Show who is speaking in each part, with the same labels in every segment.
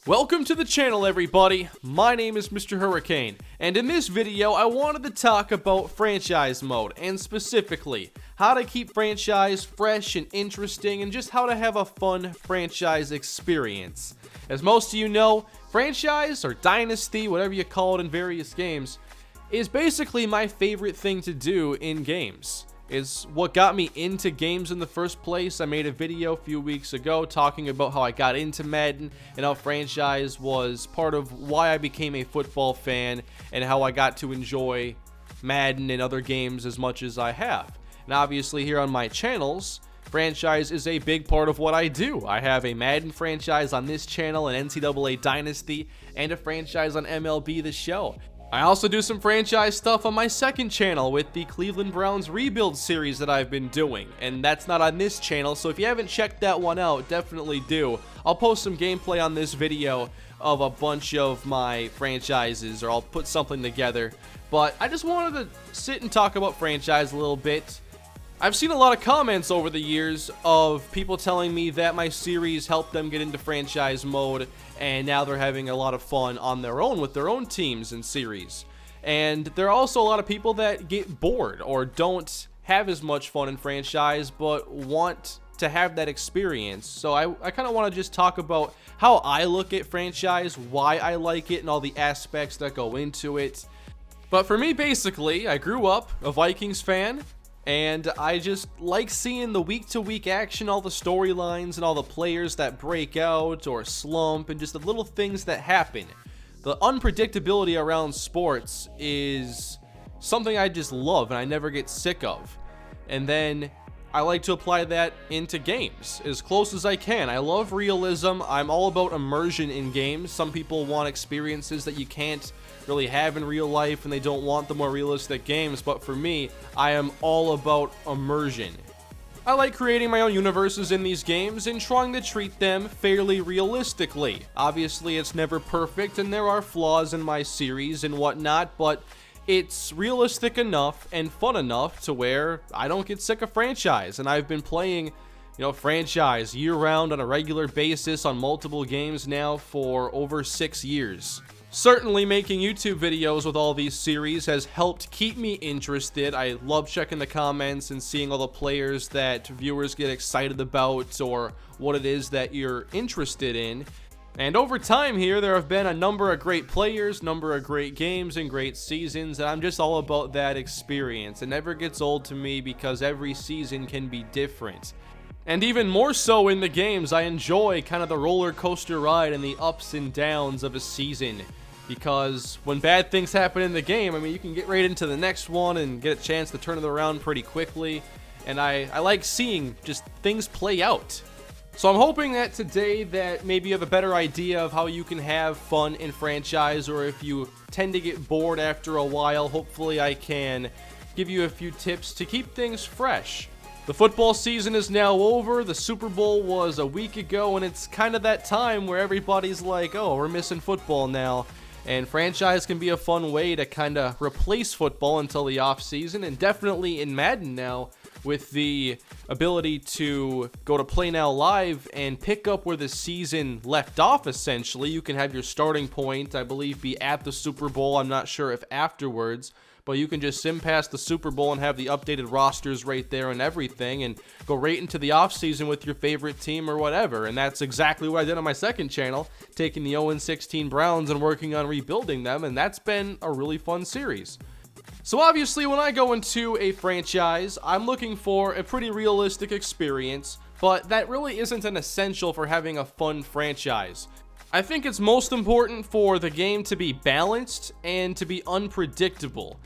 Speaker 1: Welcome to the channel, everybody. My name is MrHurriicane, and in this video I wanted to talk about franchise mode, and specifically how to keep franchise fresh and interesting, and just how to have a fun franchise experience. As most of you know, franchise or dynasty, whatever you call it in various games, is basically my favorite thing to do in games. It's what got me into games in the first place. I made a video a few weeks ago talking about how I got into Madden and how franchise was part of why I became a football fan and how I got to enjoy Madden and other games as much as I have. And obviously here on my channels, franchise is a big part of what I do. I have a Madden franchise on this channel, an NCAA Dynasty, and a franchise on MLB The Show. I also do some franchise stuff on my second channel with the Cleveland Browns rebuild series that I've been doing, and that's not on this channel, so if you haven't checked that one out, definitely do. I'll post some gameplay on this video of a bunch of my franchises, or I'll put something together, but I just wanted to sit and talk about franchise a little bit. I've seen a lot of comments over the years of people telling me that my series helped them get into franchise mode, and now they're having a lot of fun on their own with their own teams and series. And there are also a lot of people that get bored or don't have as much fun in franchise but want to have that experience. So I kind of want to just talk about how I look at franchise, why I like it, and all the aspects that go into it. But for me, basically, I grew up a Vikings fan, and I just like seeing the week-to-week action, all the storylines and all the players that break out or slump, and just the little things that happen. The unpredictability around sports is something I just love and I never get sick of. And then I like to apply that into games as close as I can. I love realism. I'm all about immersion in games. Some people want experiences that you can't really have in real life and they don't want the more realistic games, but for me, I am all about immersion. I like creating my own universes in these games and trying to treat them fairly realistically. Obviously, it's never perfect and there are flaws in my series and whatnot, but it's realistic enough and fun enough to where I don't get sick of franchise. And I've been playing, franchise year-round on a regular basis on multiple games now for over 6 years. Certainly making YouTube videos with all these series has helped keep me interested. I love checking the comments and seeing all the players that viewers get excited about or what it is that you're interested in. And over time here, there have been a number of great players, number of great games and great seasons, and I'm just all about that experience. It never gets old to me because every season can be different. And even more so in the games, I enjoy kind of the roller coaster ride and the ups and downs of a season. Because when bad things happen in the game, you can get right into the next one and get a chance to turn it around pretty quickly. And I like seeing just things play out. So I'm hoping that today that maybe you have a better idea of how you can have fun in franchise, or if you tend to get bored after a while, hopefully I can give you a few tips to keep things fresh. The football season is now over. The Super Bowl was a week ago, and it's kind of that time where everybody's like, oh, we're missing football now. And franchise can be a fun way to kind of replace football until the off season, and definitely in Madden now with the ability to go to Play Now Live and pick up where the season left off. Essentially, you can have your starting point, I believe, be at the Super Bowl. I'm not sure if afterwards, but you can just sim past the Super Bowl and have the updated rosters right there and everything, and go right into the offseason with your favorite team or whatever. And that's exactly what I did on my second channel, taking the 0-16 Browns and working on rebuilding them, and that's been a really fun series. So obviously, when I go into a franchise, I'm looking for a pretty realistic experience, but that really isn't an essential for having a fun franchise. I think it's most important for the game to be balanced and to be unpredictable.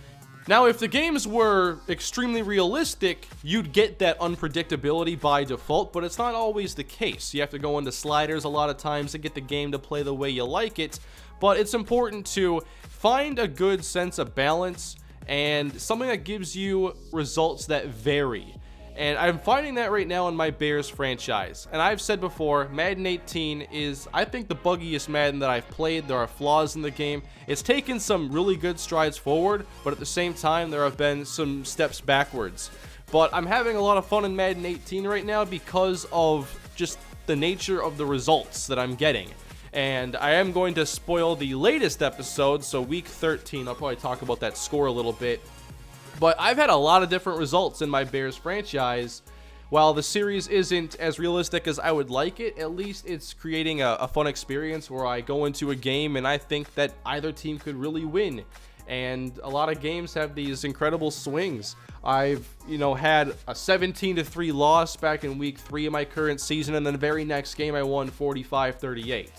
Speaker 1: Now, if the games were extremely realistic, you'd get that unpredictability by default, but it's not always the case. You have to go into sliders a lot of times to get the game to play the way you like it, but it's important to find a good sense of balance and something that gives you results that vary. And I'm finding that right now in my Bears franchise. And I've said before, Madden 18 is, I think, the buggiest Madden that I've played. There are flaws in the game. It's taken some really good strides forward, but at the same time, there have been some steps backwards. But I'm having a lot of fun in Madden 18 right now because of just the nature of the results that I'm getting. And I am going to spoil the latest episode, so week 13. I'll probably talk about that score a little bit. But I've had a lot of different results in my Bears franchise. While the series isn't as realistic as I would like it, at least it's creating a fun experience where I go into a game and I think that either team could really win. And a lot of games have these incredible swings. I've, had a 17-3 loss back in week 3 of my current season, and then the very next game I won 45-38.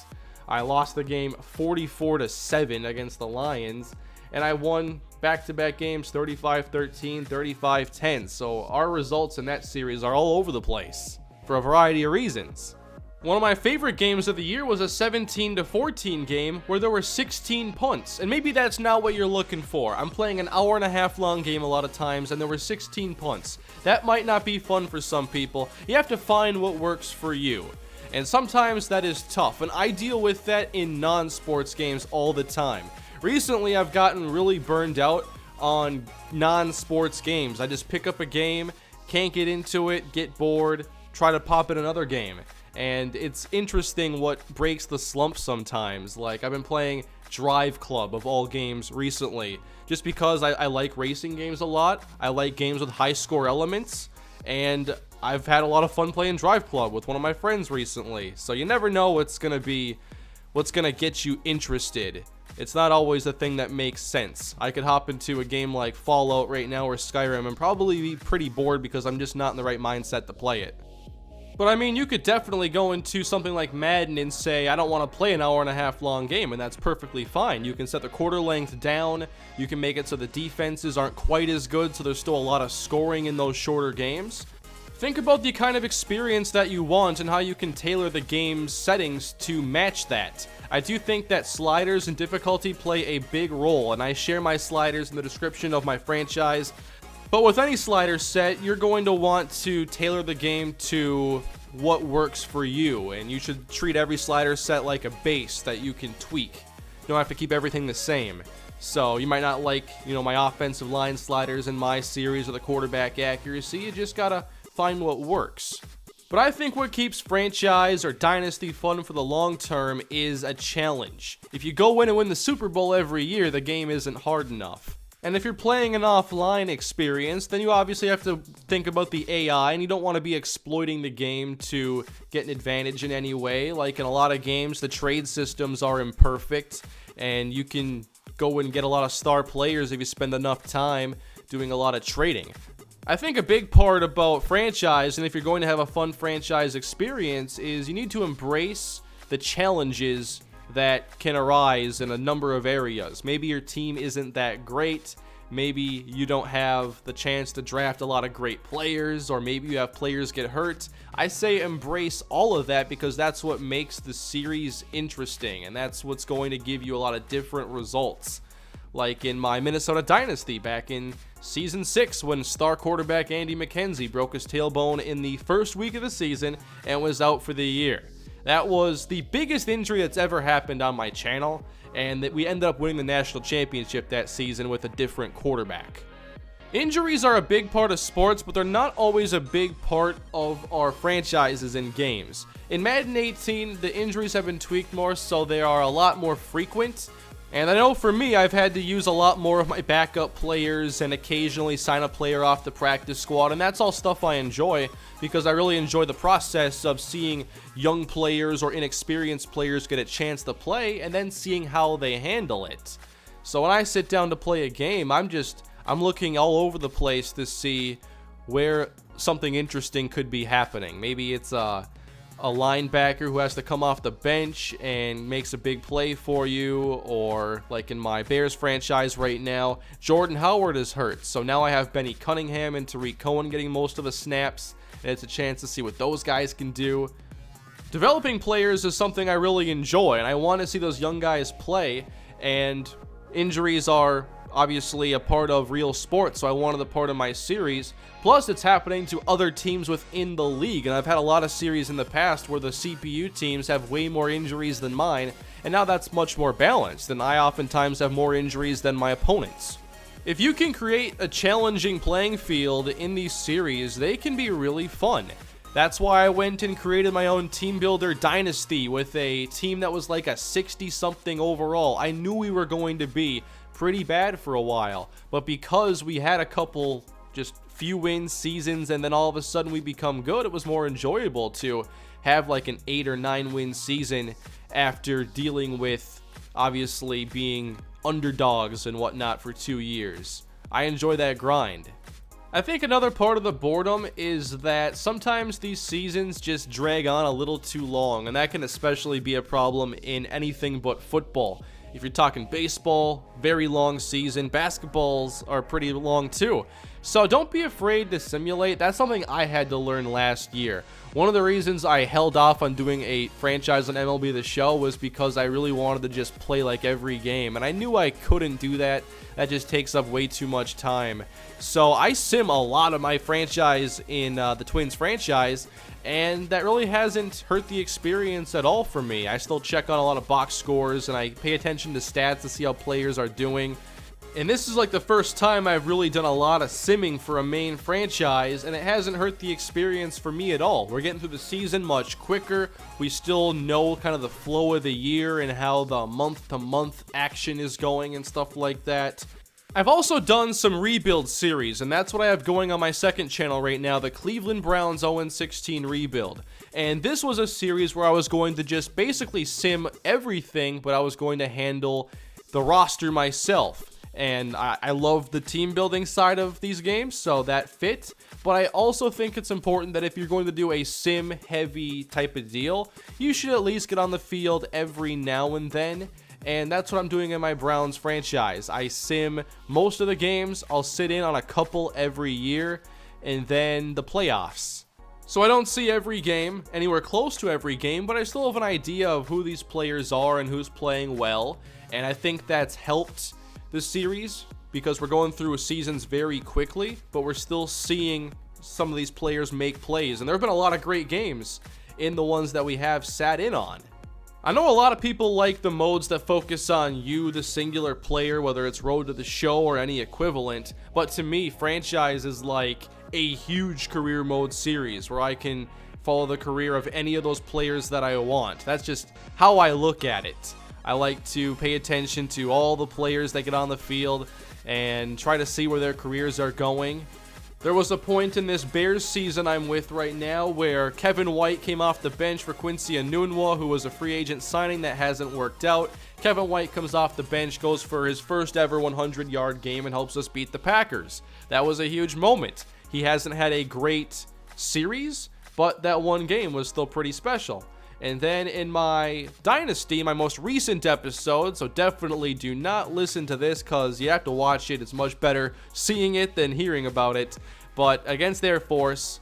Speaker 1: I lost the game 44-7 against the Lions, and I won back-to-back games 35-13, 35-10. So our results in that series are all over the place for a variety of reasons. One of my favorite games of the year was a 17-14 game where there were 16 punts, and maybe that's not what you're looking for. I'm playing an hour-and-a-half long game a lot of times, and there were 16 punts. That might not be fun for some people. You have to find what works for you, and sometimes that is tough, and I deal with that in non-sports games all the time. Recently, I've gotten really burned out on non-sports games. I just pick up a game, can't get into it, get bored, try to pop in another game. And it's interesting what breaks the slump sometimes. Like, I've been playing Drive Club of all games recently, just because I like racing games a lot. I like games with high score elements, and I've had a lot of fun playing Drive Club with one of my friends recently. So you never know what's gonna get you interested. It's not always the thing that makes sense. I could hop into a game like Fallout right now or Skyrim and probably be pretty bored because I'm just not in the right mindset to play it. But I mean, you could definitely go into something like Madden and say, I don't want to play an hour-and-a-half long game, and that's perfectly fine. You can set the quarter length down, you can make it so the defenses aren't quite as good, so there's still a lot of scoring in those shorter games. Think about the kind of experience that you want and how you can tailor the game's settings to match that. I do think that sliders and difficulty play a big role, and I share my sliders in the description of my franchise. But with any slider set, you're going to want to tailor the game to what works for you, and you should treat every slider set like a base that you can tweak. You don't have to keep everything the same. So you might not like, my offensive line sliders in my series or the quarterback accuracy. You just gotta find what works. But I think what keeps franchise or dynasty fun for the long term is a challenge. If you go in and win the Super Bowl every year, the game isn't hard enough. And if you're playing an offline experience, then you obviously have to think about the AI, and you don't want to be exploiting the game to get an advantage in any way. Like in a lot of games, the trade systems are imperfect, and you can go and get a lot of star players if you spend enough time doing a lot of trading. I think a big part about franchise, and if you're going to have a fun franchise experience, is you need to embrace the challenges that can arise in a number of areas. Maybe your team isn't that great, maybe you don't have the chance to draft a lot of great players, or maybe you have players get hurt. I say embrace all of that because that's what makes the series interesting, and that's what's going to give you a lot of different results. Like in my Minnesota Dynasty back in Season 6 when star quarterback Andy McKenzie broke his tailbone in the first week of the season and was out for the year. That was the biggest injury that's ever happened on my channel, and that we ended up winning the national championship that season with a different quarterback. Injuries are a big part of sports, but they're not always a big part of our franchises and games. In Madden 18, the injuries have been tweaked more, so they are a lot more frequent. And I know for me, I've had to use a lot more of my backup players and occasionally sign a player off the practice squad, and that's all stuff I enjoy because I really enjoy the process of seeing young players or inexperienced players get a chance to play and then seeing how they handle it. So when I sit down to play a game, I'm looking all over the place to see where something interesting could be happening. Maybe it's a linebacker who has to come off the bench and makes a big play for you, or like in my Bears franchise right now, Jordan Howard is hurt, so now I have Benny Cunningham and Tariq Cohen getting most of the snaps, and it's a chance to see what those guys can do. Developing players is something I really enjoy, and I want to see those young guys play, and injuries are obviously a part of real sports, so I wanted a part of my series. Plus, it's happening to other teams within the league, and I've had a lot of series in the past where the CPU teams have way more injuries than mine, and now that's much more balanced, and I oftentimes have more injuries than my opponents. If you can create a challenging playing field in these series, they can be really fun. That's why I went and created my own team builder dynasty with a team that was like a 60-something overall. I knew we were going to be pretty bad for a while, but because we had a couple just few win seasons and then all of a sudden we become good, it was more enjoyable to have like an 8 or 9 win season after dealing with obviously being underdogs and whatnot for 2 years. I enjoy that grind. I think another part of the boredom is that sometimes these seasons just drag on a little too long, and that can especially be a problem in anything but football. If you're talking baseball, very long season. Basketballs are pretty long too. So don't be afraid to simulate. That's something I had to learn last year. One of the reasons I held off on doing a franchise on MLB The Show was because I really wanted to just play like every game, and I knew I couldn't do that. That just takes up way too much time. So I sim a lot of my franchise in the Twins franchise, and that really hasn't hurt the experience at all for me. I still check on a lot of box scores, and I pay attention to stats to see how players are doing. And this is like the first time I've really done a lot of simming for a main franchise, and it hasn't hurt the experience for me at all. We're getting through the season much quicker. We still know kind of the flow of the year and how the month-to-month action is going and stuff like that. I've also done some rebuild series, and that's what I have going on my second channel right now, the Cleveland Browns 0-16 rebuild. And this was a series where I was going to just basically sim everything, but I was going to handle the roster myself. And I love the team building side of these games, so that fit. But I also think it's important that if you're going to do a sim heavy type of deal, you should at least get on the field every now and then. And that's what I'm doing in my Browns franchise. I sim most of the games. I'll sit in on a couple every year, and then the playoffs. So I don't see every game, anywhere close to every game, but I still have an idea of who these players are and who's playing well. And I think that's helped this series because we're going through seasons very quickly, but we're still seeing some of these players make plays. And there have been a lot of great games in the ones that we have sat in on. I know a lot of people like the modes that focus on you, the singular player, whether it's Road to the Show or any equivalent, but to me, Franchise is like a huge career mode series where I can follow the career of any of those players that I want. That's just how I look at it. I like to pay attention to all the players that get on the field and try to see where their careers are going. There was a point in this Bears season I'm with right now where Kevin White came off the bench for Quincy Enunwa, who was a free agent signing that hasn't worked out. Kevin White comes off the bench, goes for his first ever 100-yard game and helps us beat the Packers. That was a huge moment. He hasn't had a great series, but that one game was still pretty special. And then in my Dynasty, my most recent episode, so definitely do not listen to this because you have to watch it. It's much better seeing it than hearing about it. But against Air Force,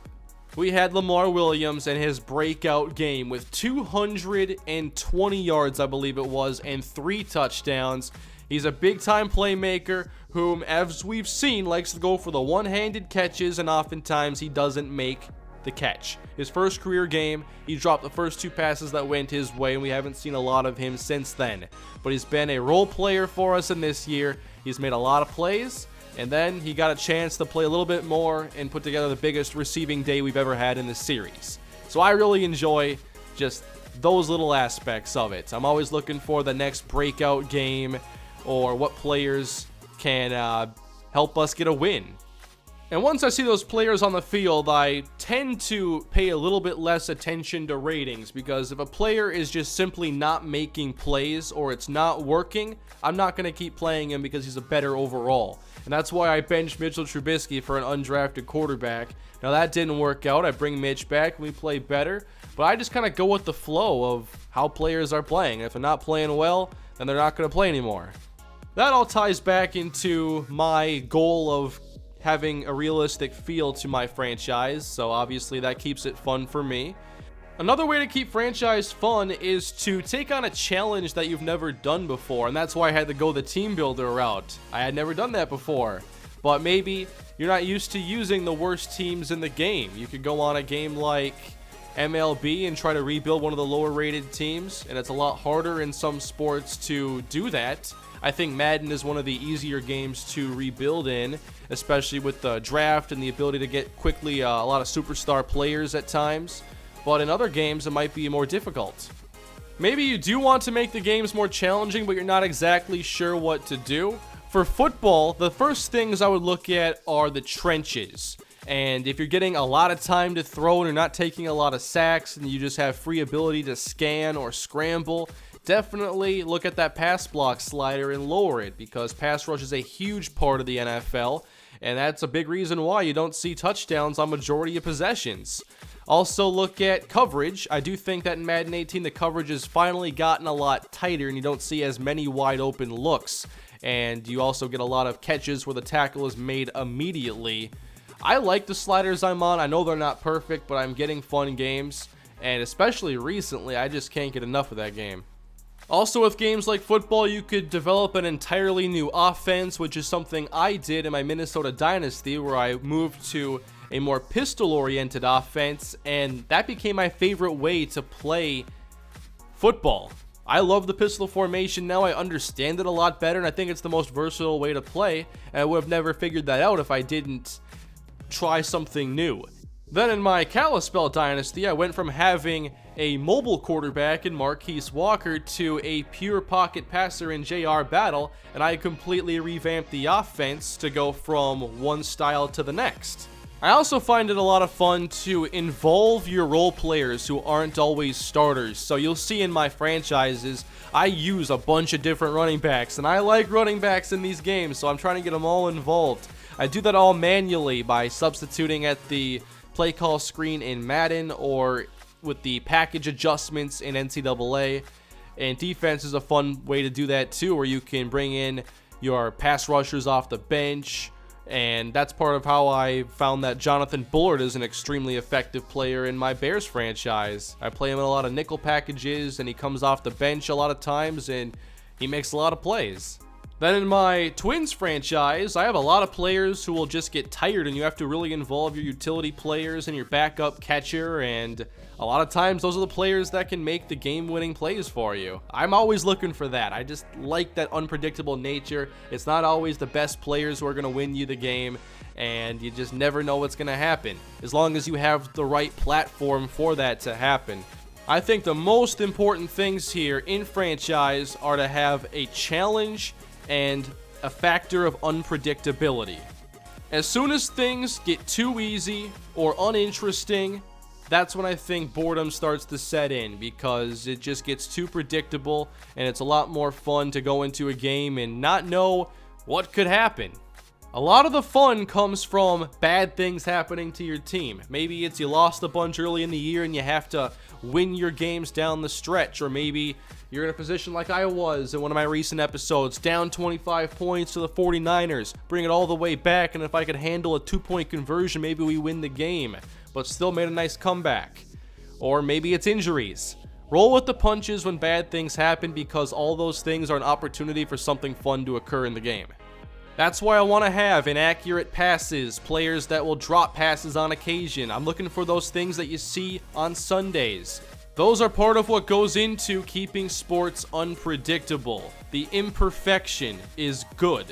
Speaker 1: we had Lamar Williams and his breakout game with 220 yards, I believe it was, and 3 touchdowns. He's a big-time playmaker whom, as we've seen, likes to go for the one-handed catches, and oftentimes he doesn't make the catch. His first career game, he dropped the first 2 passes that went his way, and we haven't seen a lot of him since then. But he's been a role player for us in this year. He's made a lot of plays, and then he got a chance to play a little bit more and put together the biggest receiving day we've ever had in this series. So I really enjoy just those little aspects of it. I'm always looking for the next breakout game or what players can help us get a win. And once I see those players on the field, I tend to pay a little bit less attention to ratings, because if a player is just simply not making plays or it's not working, I'm not going to keep playing him because he's a better overall. And that's why I benched Mitchell Trubisky for an undrafted quarterback. Now that didn't work out. I bring Mitch back and we play better, but I just kind of go with the flow of how players are playing. If they're not playing well, then they're not going to play anymore. That all ties back into my goal of having a realistic feel to my franchise, so obviously that keeps it fun for me. Another way to keep franchise fun is to take on a challenge that you've never done before, and that's why I had to go the team builder route. I had never done that before, but maybe you're not used to using the worst teams in the game. You could go on a game like MLB and try to rebuild one of the lower rated teams, and it's a lot harder in some sports to do that. I think Madden is one of the easier games to rebuild in, especially with the draft and the ability to get quickly a lot of superstar players at times. But in other games, it might be more difficult. Maybe you do want to make the games more challenging, but you're not exactly sure what to do. For football, the first things I would look at are the trenches. And if you're getting a lot of time to throw and you're not taking a lot of sacks and you just have free ability to scan or scramble, definitely look at that pass block slider and lower it, because pass rush is a huge part of the NFL, and that's a big reason why you don't see touchdowns on majority of possessions. Also look at coverage. I do think that in Madden 18 the coverage has finally gotten a lot tighter and you don't see as many wide open looks, and you also get a lot of catches where the tackle is made immediately. I like the sliders I'm on. I know they're not perfect, but I'm getting fun games, and especially recently I just can't get enough of that game. Also, with games like football, you could develop an entirely new offense, which is something I did in my Minnesota Dynasty, where I moved to a more pistol-oriented offense, and that became my favorite way to play football. I love the pistol formation now. I understand it a lot better, and I think it's the most versatile way to play, and I would have never figured that out if I didn't try something new. Then in my Kalispell Dynasty, I went from having a mobile quarterback in Marquise Walker to a pure pocket passer in J.R. Battle, and I completely revamped the offense to go from one style to the next. I also find it a lot of fun to involve your role players who aren't always starters. So you'll see in my franchises, I use a bunch of different running backs, and I like running backs in these games, so I'm trying to get them all involved. I do that all manually by substituting at the play call screen in Madden or with the package adjustments in NCAA. And defense is a fun way to do that too, where you can bring in your pass rushers off the bench. And that's part of how I found that Jonathan Bullard is an extremely effective player in my Bears franchise. I play him in a lot of nickel packages, and he comes off the bench a lot of times, and he makes a lot of plays. Then in my Twins franchise, I have a lot of players who will just get tired, and you have to really involve your utility players and your backup catcher, and a lot of times those are the players that can make the game-winning plays for you. I'm always looking for that. I just like that unpredictable nature. It's not always the best players who are going to win you the game, and you just never know what's going to happen, as long as you have the right platform for that to happen. I think the most important things here in franchise are to have a challenge and a factor of unpredictability. As soon as things get too easy or uninteresting, that's when I think boredom starts to set in, because it just gets too predictable, and it's a lot more fun to go into a game and not know what could happen. A lot of the fun comes from bad things happening to your team. Maybe it's you lost a bunch early in the year and you have to win your games down the stretch, or maybe you're in a position like I was in one of my recent episodes, down 25 points to the 49ers, bring it all the way back, and if I could handle a 2-point conversion, maybe we win the game, but still made a nice comeback. Or maybe it's injuries. Roll with the punches when bad things happen, because all those things are an opportunity for something fun to occur in the game. That's why I want to have inaccurate passes, players that will drop passes on occasion. I'm looking for those things that you see on Sundays. Those are part of what goes into keeping sports unpredictable. The imperfection is good.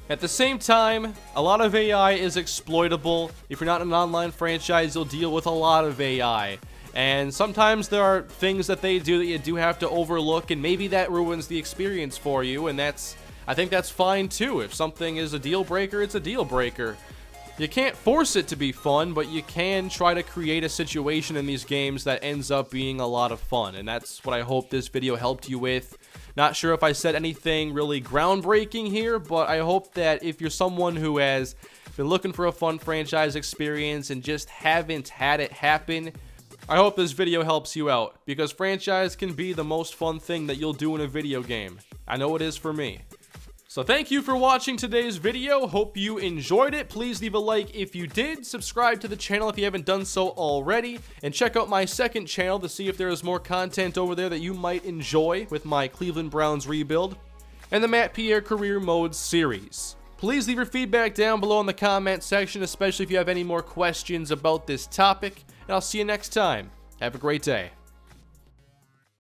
Speaker 1: At the same time, a lot of AI is exploitable. If you're not in an online franchise, you'll deal with a lot of AI. And sometimes there are things that they do that you do have to overlook, and maybe that ruins the experience for you, and I think that's fine too. If something is a deal breaker, it's a deal breaker. You can't force it to be fun, but you can try to create a situation in these games that ends up being a lot of fun, and that's what I hope this video helped you with. Not sure if I said anything really groundbreaking here, but I hope that if you're someone who has been looking for a fun franchise experience and just haven't had it happen, I hope this video helps you out, because franchise can be the most fun thing that you'll do in a video game. I know it is for me. So thank you for watching today's video. Hope you enjoyed it. Please leave a like if you did. Subscribe to the channel if you haven't done so already. And check out my second channel to see if there is more content over there that you might enjoy with my Cleveland Browns rebuild and the Matt Pierre Career Mode series. Please leave your feedback down below in the comment section, especially if you have any more questions about this topic. And I'll see you next time. Have a great day.